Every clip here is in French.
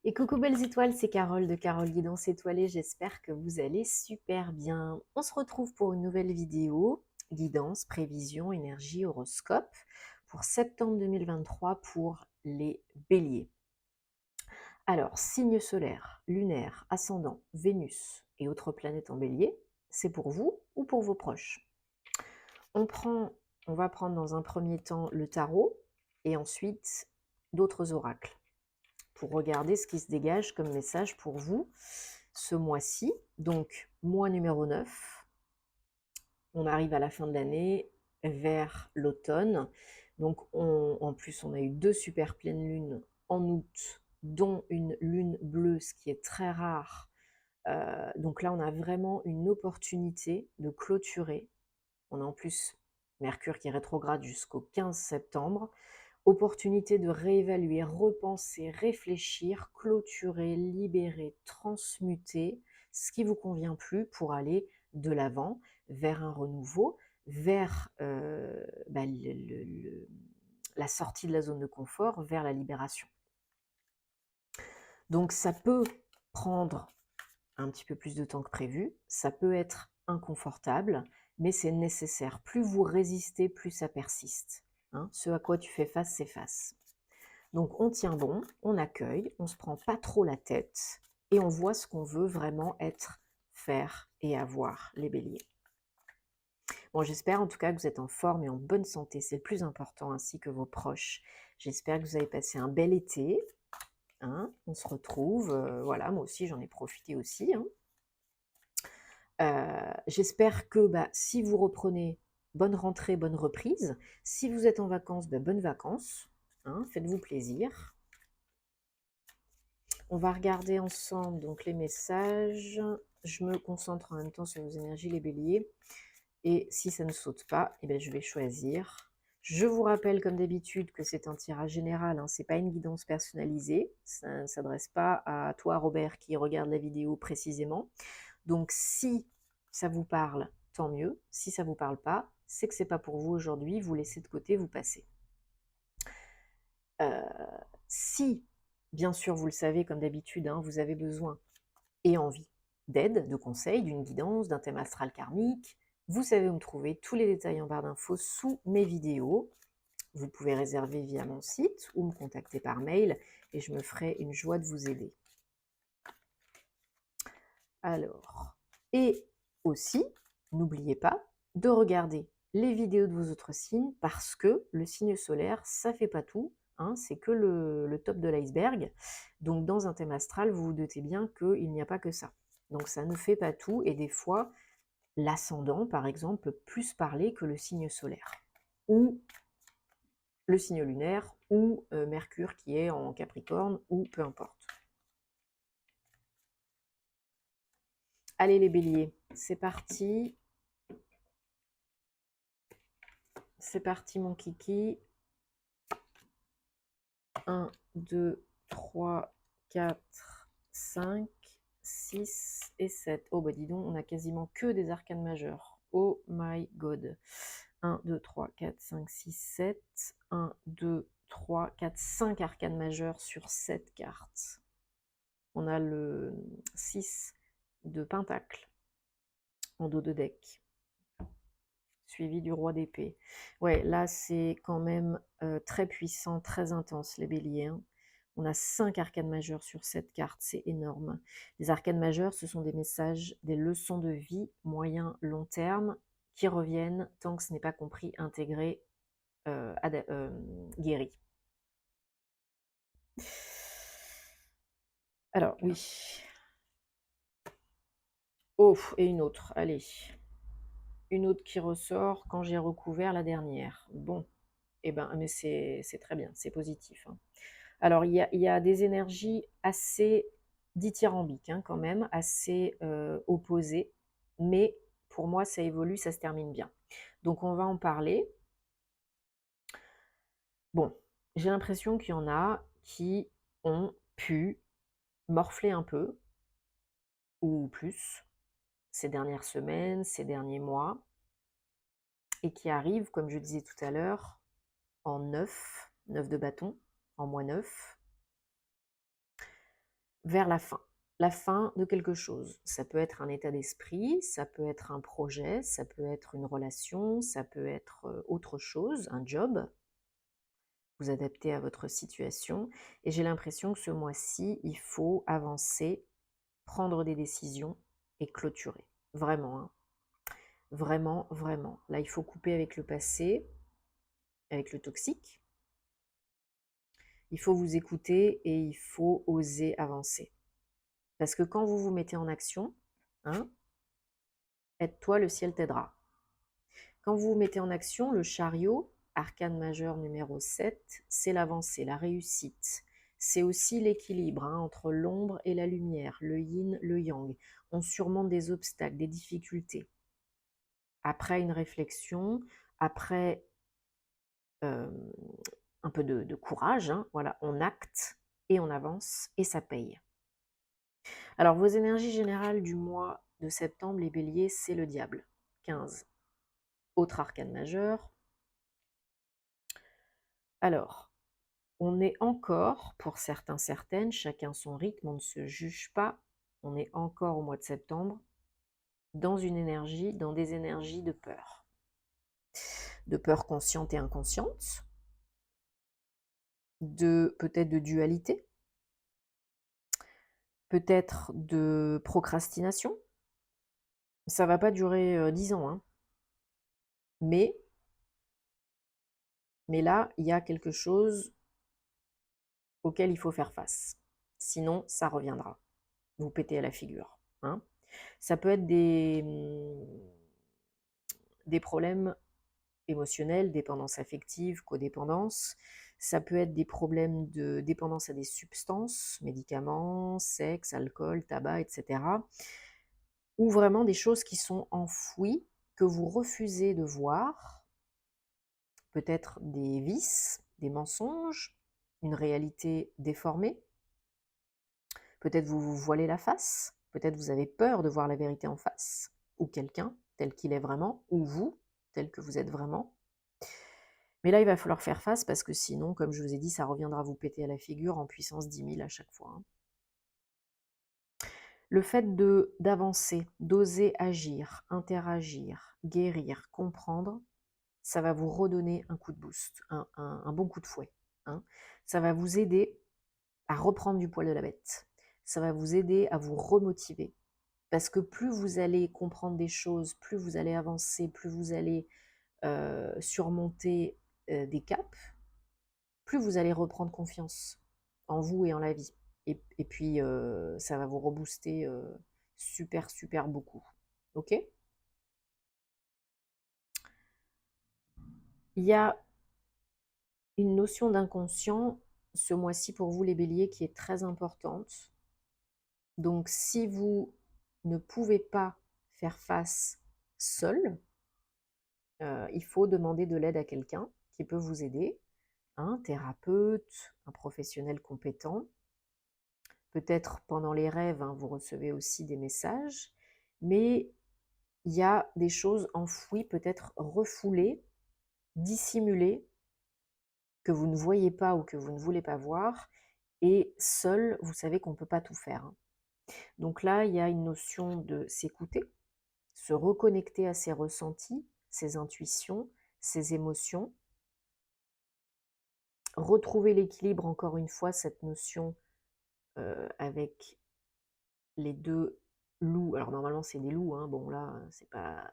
Et coucou belles étoiles, c'est Carole de Carole Guidance Étoilée, j'espère que vous allez super bien. On se retrouve pour une nouvelle vidéo, guidance, prévision, énergie, horoscope, pour septembre 2023 pour les béliers. Alors, signe solaire, lunaire, ascendant, Vénus et autres planètes en bélier, c'est pour vous ou pour vos proches. On va prendre dans un premier temps le tarot et ensuite d'autres oracles, pour regarder ce qui se dégage comme message pour vous ce mois-ci. Donc, mois numéro 9, on arrive à la fin de l'année, vers l'automne. Donc, en plus, on a eu 2 super pleines lunes en août, dont une lune bleue, ce qui est très rare. Donc là, on a vraiment une opportunité de clôturer. On a en plus Mercure qui est rétrograde jusqu'au 15 septembre. Opportunité de réévaluer, repenser, réfléchir, clôturer, libérer, transmuter ce qui vous convient plus pour aller de l'avant, vers un renouveau, vers la sortie de la zone de confort, vers la libération. Donc ça peut prendre un petit peu plus de temps que prévu, ça peut être inconfortable, mais c'est nécessaire. Plus vous résistez, plus ça persiste. Hein. Ce à quoi tu fais face, c'est face. Donc on tient bon, on accueille, on ne se prend pas trop la tête et on voit ce qu'on veut vraiment être, faire et avoir, les béliers. Bon, j'espère en tout cas que vous êtes en forme et en bonne santé, c'est le plus important, ainsi que vos proches. J'espère que vous avez passé un bel été. Hein, on se retrouve, voilà, moi aussi j'en ai profité aussi. Hein. J'espère que si vous reprenez, bonne rentrée, bonne reprise. Si vous êtes en vacances, bonnes vacances. Hein, faites-vous plaisir. On va regarder ensemble donc les messages. Je me concentre en même temps sur vos énergies, les béliers. Et si ça ne saute pas, je vais choisir. Je vous rappelle comme d'habitude que c'est un tirage général, hein, ce n'est pas une guidance personnalisée. Ça ne s'adresse pas à toi, Robert, qui regarde la vidéo précisément. Donc si ça vous parle, tant mieux. Si ça ne vous parle pas, c'est que ce n'est pas pour vous aujourd'hui. Vous laissez de côté, vous passez. Si, bien sûr, vous le savez comme d'habitude, hein, vous avez besoin et envie d'aide, de conseils, d'une guidance, d'un thème astral karmique, vous savez où me trouver. Tous les détails en barre d'infos sous mes vidéos. Vous pouvez réserver via mon site ou me contacter par mail et je me ferai une joie de vous aider. Alors, et aussi, n'oubliez pas de regarder les vidéos de vos autres signes, parce que le signe solaire, ça ne fait pas tout, hein, c'est que le top de l'iceberg. Donc dans un thème astral, vous vous doutez bien qu'il n'y a pas que ça. Donc ça ne fait pas tout, et des fois, l'ascendant, par exemple, peut plus parler que le signe solaire, ou le signe lunaire, ou Mercure qui est en Capricorne, ou peu importe. Allez les béliers, c'est parti. C'est parti mon kiki. 1, 2, 3, 4, 5, 6 et 7. Oh bah dis donc, on a quasiment que des arcanes majeures. Oh my god. 1, 2, 3, 4, 5, 6, 7. 1, 2, 3, 4, 5 arcanes majeures sur 7 cartes. On a le 6 de pentacle en dos de deck, suivi du roi d'épée. Ouais, là, c'est quand même très puissant, très intense, les béliers. Hein. On a 5 arcanes majeures sur cette carte, c'est énorme. Les arcanes majeures, ce sont des messages, des leçons de vie, moyen, long terme, qui reviennent tant que ce n'est pas compris, intégré, guéri. Alors, oui. Oh, et une autre, allez. Une autre qui ressort quand j'ai recouvert la dernière. Bon, mais c'est très bien, c'est positif. Hein. Alors, il y a des énergies assez dithyrambiques, hein, quand même, assez opposées, mais pour moi, ça évolue, ça se termine bien. Donc, on va en parler. Bon, j'ai l'impression qu'il y en a qui ont pu morfler un peu, ou plus, ces dernières semaines, ces derniers mois, et qui arrivent, comme je disais tout à l'heure, en 9 de bâton, en mois 9. vers la fin de quelque chose. Ça peut être un état d'esprit, ça peut être un projet, ça peut être une relation, ça peut être autre chose, un job. Vous adaptez à votre situation. Et j'ai l'impression que ce mois-ci, il faut avancer, prendre des décisions et clôturer. Vraiment, hein. Vraiment, vraiment. Là, il faut couper avec le passé, avec le toxique. Il faut vous écouter et il faut oser avancer. Parce que quand vous vous mettez en action, hein, aide-toi, le ciel t'aidera. Quand vous vous mettez en action, le chariot, arcane majeur numéro 7, c'est l'avancée, la réussite. C'est aussi l'équilibre, hein, entre l'ombre et la lumière, le yin, le yang. On surmonte des obstacles, des difficultés. Après une réflexion, après un peu de courage, hein, voilà, on acte et on avance et ça paye. Alors, vos énergies générales du mois de septembre, les béliers, c'est le diable, 15. Autre arcane majeur. Alors, on est encore, pour certains, certaines, chacun son rythme, on ne se juge pas, on est encore au mois de septembre, dans une énergie, dans des énergies de peur. De peur consciente et inconsciente, de peut-être de dualité, peut-être de procrastination. Ça ne va pas durer 10 ans, hein. Mais là, il y a quelque chose auquel il faut faire face. Sinon, ça reviendra. Vous pétez à la figure, hein. Ça peut être des problèmes émotionnels, dépendance affective, codépendance. Ça peut être des problèmes de dépendance à des substances, médicaments, sexe, alcool, tabac, etc. Ou vraiment des choses qui sont enfouies, que vous refusez de voir. Peut-être des vices, des mensonges, une réalité déformée. Peut-être vous vous voilez la face, peut-être vous avez peur de voir la vérité en face, ou quelqu'un tel qu'il est vraiment, ou vous tel que vous êtes vraiment. Mais là, il va falloir faire face parce que sinon, comme je vous ai dit, ça reviendra vous péter à la figure en puissance 10 000 à chaque fois, hein. Le fait d'avancer, d'oser agir, interagir, guérir, comprendre, ça va vous redonner un coup de boost, un bon coup de fouet, hein. Ça va vous aider à reprendre du poil de la bête. Ça va vous aider à vous remotiver. Parce que plus vous allez comprendre des choses, plus vous allez avancer, plus vous allez surmonter des caps, plus vous allez reprendre confiance en vous et en la vie. Et puis, ça va vous rebooster super, super beaucoup. Ok? Il y a une notion d'inconscient ce mois-ci pour vous les béliers qui est très importante. Donc si vous ne pouvez pas faire face seul, il faut demander de l'aide à quelqu'un qui peut vous aider, un thérapeute, un professionnel compétent. Peut-être pendant les rêves, hein, vous recevez aussi des messages, mais il y a des choses enfouies, peut-être refoulées, dissimulées, que vous ne voyez pas ou que vous ne voulez pas voir, et seul, vous savez qu'on ne peut pas tout faire, hein. Donc là, il y a une notion de s'écouter, se reconnecter à ses ressentis, ses intuitions, ses émotions, retrouver l'équilibre, encore une fois, cette notion avec les deux loups. Alors normalement, c'est des loups, hein. Bon là, c'est pas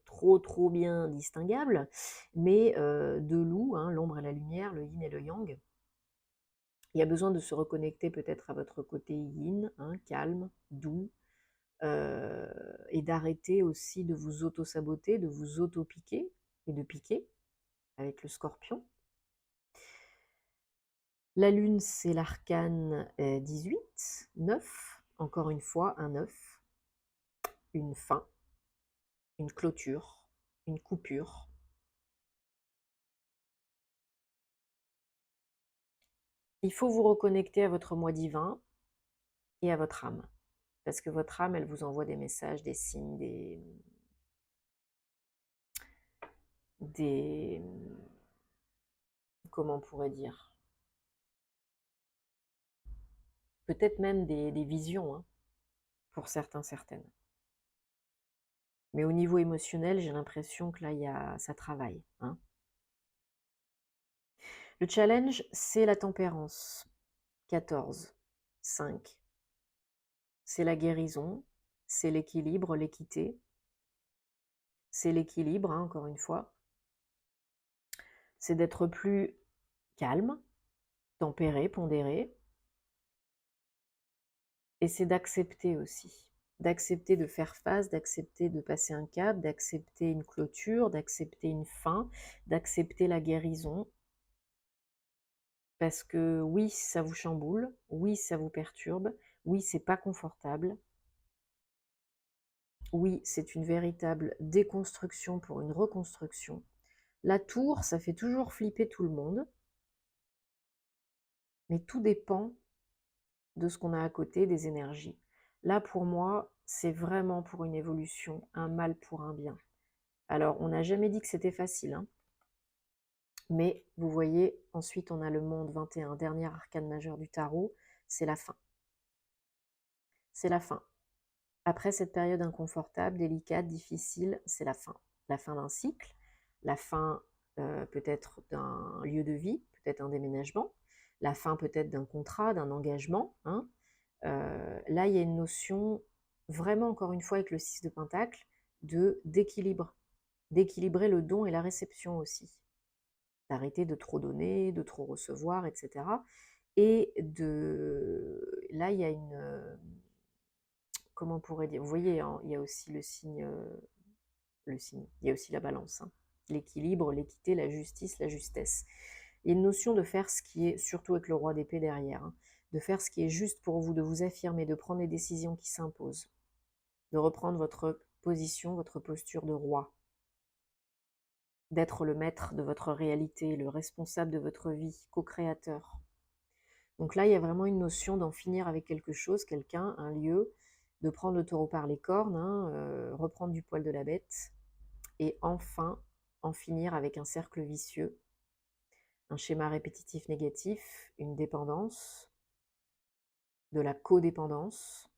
trop bien distinguable, mais deux loups, hein, l'ombre et la lumière, le yin et le yang. Il y a besoin de se reconnecter peut-être à votre côté yin, hein, calme, doux, et d'arrêter aussi de vous auto-saboter, de vous auto-piquer et de piquer avec le scorpion. La lune, c'est l'arcane 18, 9, encore une fois, un 9, une fin, une clôture, une coupure. Il faut vous reconnecter à votre moi divin et à votre âme. Parce que votre âme, elle vous envoie des messages, des signes, des comment on pourrait dire, peut-être même des visions, hein, pour certains, certaines. Mais au niveau émotionnel, j'ai l'impression que là, ça travaille, hein. Le challenge, c'est la tempérance. 14, 5. C'est la guérison, c'est l'équilibre, l'équité. C'est l'équilibre, hein, encore une fois. C'est d'être plus calme, tempéré, pondéré. Et c'est d'accepter aussi. D'accepter de faire face, d'accepter de passer un cap, d'accepter une clôture, d'accepter une fin, d'accepter la guérison. Parce que oui, ça vous chamboule, oui, ça vous perturbe, oui, c'est pas confortable. Oui, c'est une véritable déconstruction pour une reconstruction. La tour, ça fait toujours flipper tout le monde, mais tout dépend de ce qu'on a à côté, des énergies. Là, pour moi, c'est vraiment pour une évolution, un mal pour un bien. Alors, on n'a jamais dit que c'était facile, hein, mais vous voyez, ensuite, on a le monde 21, dernier arcane majeur du tarot, c'est la fin. C'est la fin. Après cette période inconfortable, délicate, difficile, c'est la fin. La fin d'un cycle, la fin peut-être d'un lieu de vie, peut-être un déménagement, la fin peut-être d'un contrat, d'un engagement, hein. Là, il y a une notion, vraiment encore une fois avec le 6 de Pentacle, d'équilibre, d'équilibrer le don et la réception aussi, d'arrêter de trop donner, de trop recevoir, etc. Et là, il y a une, comment on pourrait dire, vous voyez, hein, il y a aussi le signe, il y a aussi la balance, hein. L'équilibre, l'équité, la justice, la justesse. Il y a une notion de faire ce qui est, surtout avec le roi d'épée derrière, hein, de faire ce qui est juste pour vous, de vous affirmer, de prendre les décisions qui s'imposent, de reprendre votre position, votre posture de roi, d'être le maître de votre réalité, le responsable de votre vie, co-créateur. Donc là, il y a vraiment une notion d'en finir avec quelque chose, quelqu'un, un lieu, de prendre le taureau par les cornes, hein, reprendre du poil de la bête, et enfin en finir avec un cercle vicieux, un schéma répétitif négatif, une dépendance, de la codépendance,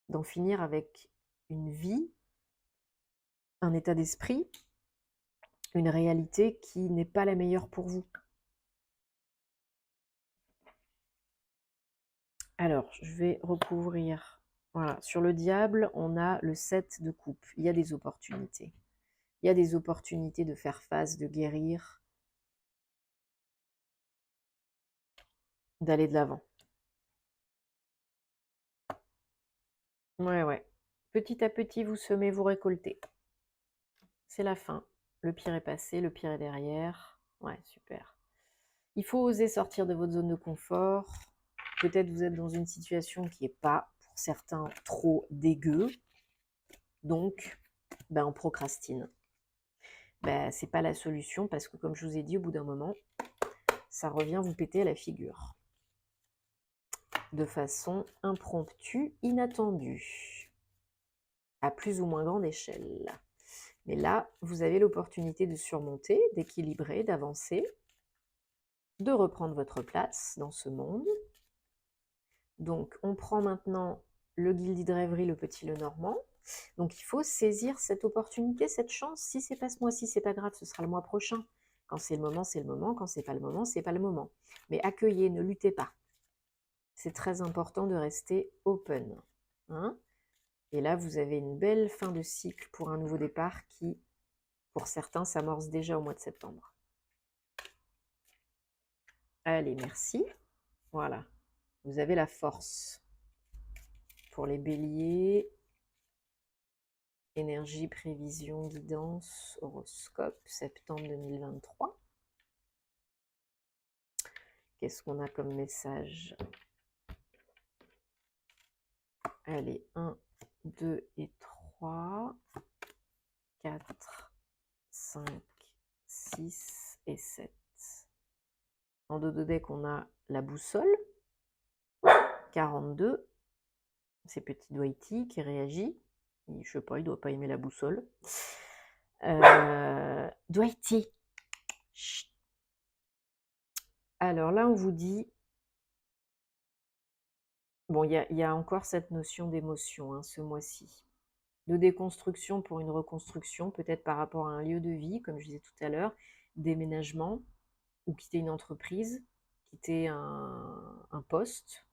d'en finir avec une vie, un état d'esprit, une réalité qui n'est pas la meilleure pour vous. Alors, je vais recouvrir. Voilà, sur le diable, on a le 7 de coupe. Il y a des opportunités. Il y a des opportunités de faire face, de guérir, d'aller de l'avant. Ouais, ouais. Petit à petit, vous semez, vous récoltez. C'est la fin. Le pire est passé, le pire est derrière. Ouais, super. Il faut oser sortir de votre zone de confort. Peut-être vous êtes dans une situation qui n'est pas, pour certains, trop dégueu. Donc, on procrastine. C'est pas la solution parce que, comme je vous ai dit, au bout d'un moment, ça revient vous péter à la figure. De façon impromptue, inattendue. À plus ou moins grande échelle. Mais là, vous avez l'opportunité de surmonter, d'équilibrer, d'avancer, de reprendre votre place dans ce monde. Donc, on prend maintenant le Gilded Rêverie, le Petit Lenormand. Donc, il faut saisir cette opportunité, cette chance. Si c'est pas ce mois-ci, c'est pas grave, ce sera le mois prochain. Quand c'est le moment, c'est le moment. Quand c'est pas le moment, c'est pas le moment. Mais accueillez, ne luttez pas. C'est très important de rester open, hein. Et là, vous avez une belle fin de cycle pour un nouveau départ qui, pour certains, s'amorce déjà au mois de septembre. Allez, merci. Voilà. Vous avez la force. Pour les béliers, énergie, prévision, guidance, horoscope, septembre 2023. Qu'est-ce qu'on a comme message? Allez, 1, 2 et 3, 4, 5, 6 et 7. En dos de deck, on a la boussole, 42. C'est Petit Dwighty qui réagit. Je ne sais pas, il ne doit pas aimer la boussole. Dwighty. Chut. Alors là, on vous dit Bon, il y a encore cette notion d'émotion, hein, ce mois-ci. De déconstruction pour une reconstruction, peut-être par rapport à un lieu de vie, comme je disais tout à l'heure, déménagement, ou quitter une entreprise, quitter un poste,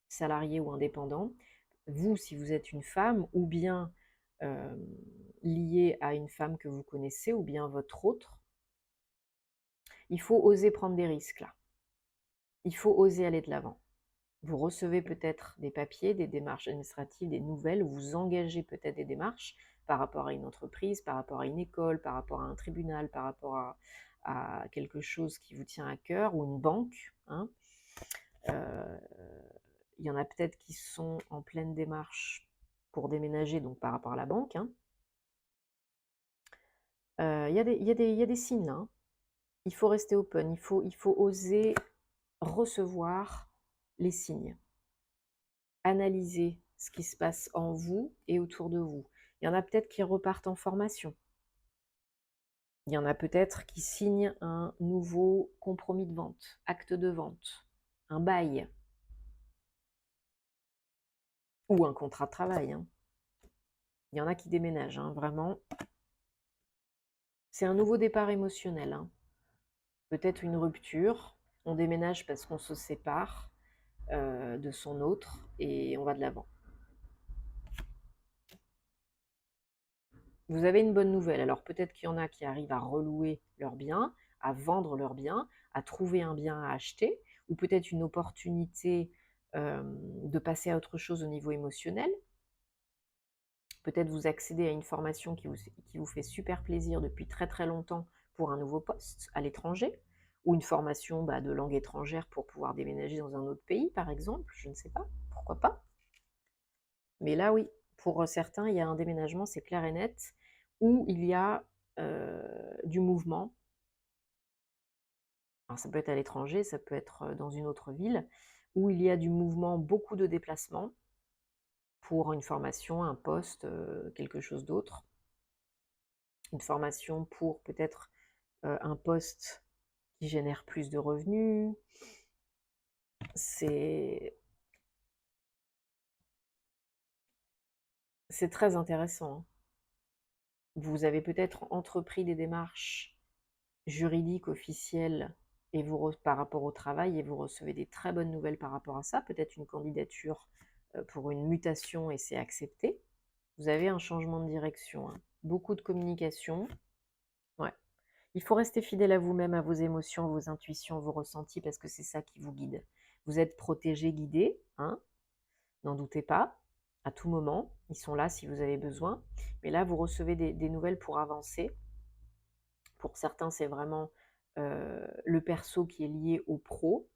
salarié ou indépendant. Vous, si vous êtes une femme, ou bien liée à une femme que vous connaissez, ou bien votre autre, il faut oser prendre des risques là. Il faut oser aller de l'avant. Vous recevez peut-être des papiers, des démarches administratives, des nouvelles, vous engagez peut-être des démarches par rapport à une entreprise, par rapport à une école, par rapport à un tribunal, par rapport à quelque chose qui vous tient à cœur, ou une banque, hein. Il y en a peut-être qui sont en pleine démarche pour déménager, donc par rapport à la banque, hein. Il y a des signes, hein. Il faut rester open, il faut oser recevoir les signes. Analyser ce qui se passe en vous et autour de vous. Il y en a peut-être qui repartent en formation. Il y en a peut-être qui signent un nouveau compromis de vente, acte de vente, un bail ou un contrat de travail, hein. Il y en a qui déménagent, hein, vraiment. C'est un nouveau départ émotionnel, hein. Peut-être une rupture. On déménage parce qu'on se sépare de son autre et on va de l'avant. Vous avez une bonne nouvelle. Alors peut-être qu'il y en a qui arrivent à relouer leurs biens, à vendre leurs biens, à trouver un bien à acheter, ou peut-être une opportunité de passer à autre chose au niveau émotionnel. Peut-être vous accédez à une formation qui vous fait super plaisir depuis très très longtemps pour un nouveau poste à l'étranger, ou une formation de langue étrangère pour pouvoir déménager dans un autre pays, par exemple, je ne sais pas, pourquoi pas. Mais là, oui, pour certains, il y a un déménagement, c'est clair et net, où il y a du mouvement. Alors ça peut être à l'étranger, ça peut être dans une autre ville, où il y a du mouvement, beaucoup de déplacements pour une formation, un poste, quelque chose d'autre. Une formation pour peut-être un poste qui génère plus de revenus. C'est très intéressant, hein. Vous avez peut-être entrepris des démarches juridiques, officielles, et par rapport au travail, et vous recevez des très bonnes nouvelles par rapport à ça, peut-être une candidature pour une mutation et c'est accepté. Vous avez un changement de direction, hein. Beaucoup de communication. Ouais. Il faut rester fidèle à vous-même, à vos émotions, vos intuitions, vos ressentis, parce que c'est ça qui vous guide. Vous êtes protégé, guidé, hein, n'en doutez pas, à tout moment. Ils sont là si vous avez besoin. Mais là, vous recevez des nouvelles pour avancer. Pour certains, c'est vraiment le perso qui est lié au pro.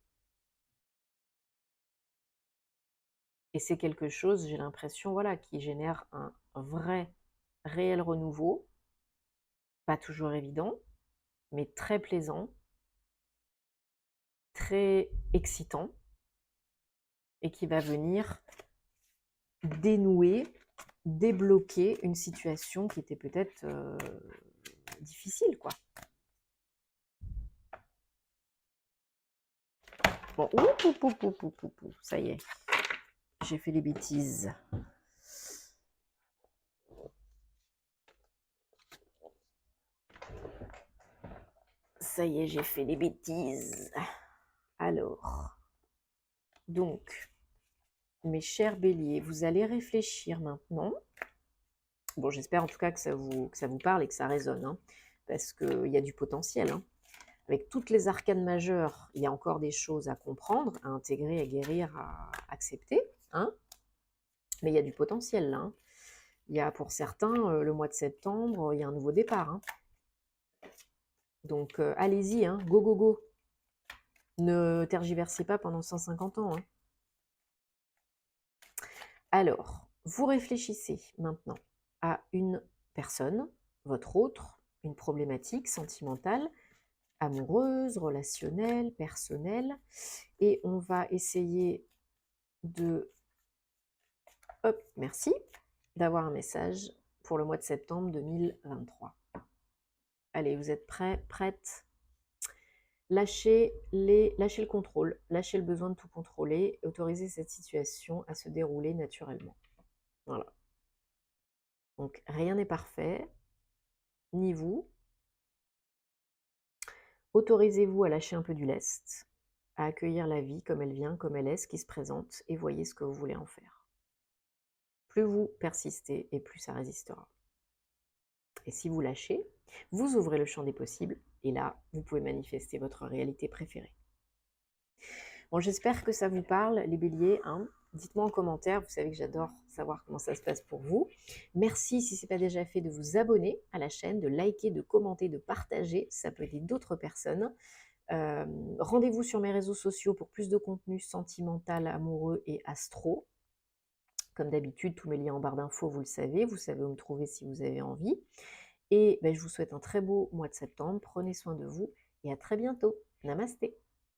Et c'est quelque chose, j'ai l'impression, voilà, qui génère un vrai, réel renouveau. Pas toujours évident, mais très plaisant, très excitant, et qui va venir dénouer, débloquer une situation qui était peut-être difficile, quoi. Bon, ça y est, j'ai fait les bêtises. Ça y est, j'ai fait les bêtises. Alors, donc, mes chers béliers, vous allez réfléchir maintenant. Bon, j'espère en tout cas que ça vous parle et que ça résonne, hein, parce qu'il y a du potentiel, hein. Avec toutes les arcanes majeures, il y a encore des choses à comprendre, à intégrer, à guérir, à accepter, hein. Mais il y a du potentiel là, hein. Il y a pour certains, le mois de septembre, il y a un nouveau départ, hein. Donc allez-y, hein, go, go, go. Ne tergiversez pas pendant 150 ans, hein. Alors, vous réfléchissez maintenant à une personne, votre autre, une problématique sentimentale, amoureuse, relationnelle, personnelle, et on va essayer de, hop, merci, d'avoir un message pour le mois de septembre 2023. Allez, vous êtes prêts, prêtes? lâchez le contrôle, lâchez le besoin de tout contrôler, autorisez cette situation à se dérouler naturellement. Voilà. Donc rien n'est parfait, ni vous. Autorisez-vous à lâcher un peu du lest, à accueillir la vie comme elle vient, comme elle est, ce qui se présente, et voyez ce que vous voulez en faire. Plus vous persistez, et plus ça résistera. Et si vous lâchez, vous ouvrez le champ des possibles, et là, vous pouvez manifester votre réalité préférée. Bon, j'espère que ça vous parle, les béliers, hein. Dites-moi en commentaire, vous savez que j'adore savoir comment ça se passe pour vous. Merci, si ce n'est pas déjà fait, de vous abonner à la chaîne, de liker, de commenter, de partager, ça peut aider d'autres personnes. Rendez-vous sur mes réseaux sociaux pour plus de contenu sentimental, amoureux et astro. Comme d'habitude, tous mes liens en barre d'infos, vous savez où me trouver si vous avez envie. Et je vous souhaite un très beau mois de septembre, prenez soin de vous et à très bientôt. Namasté.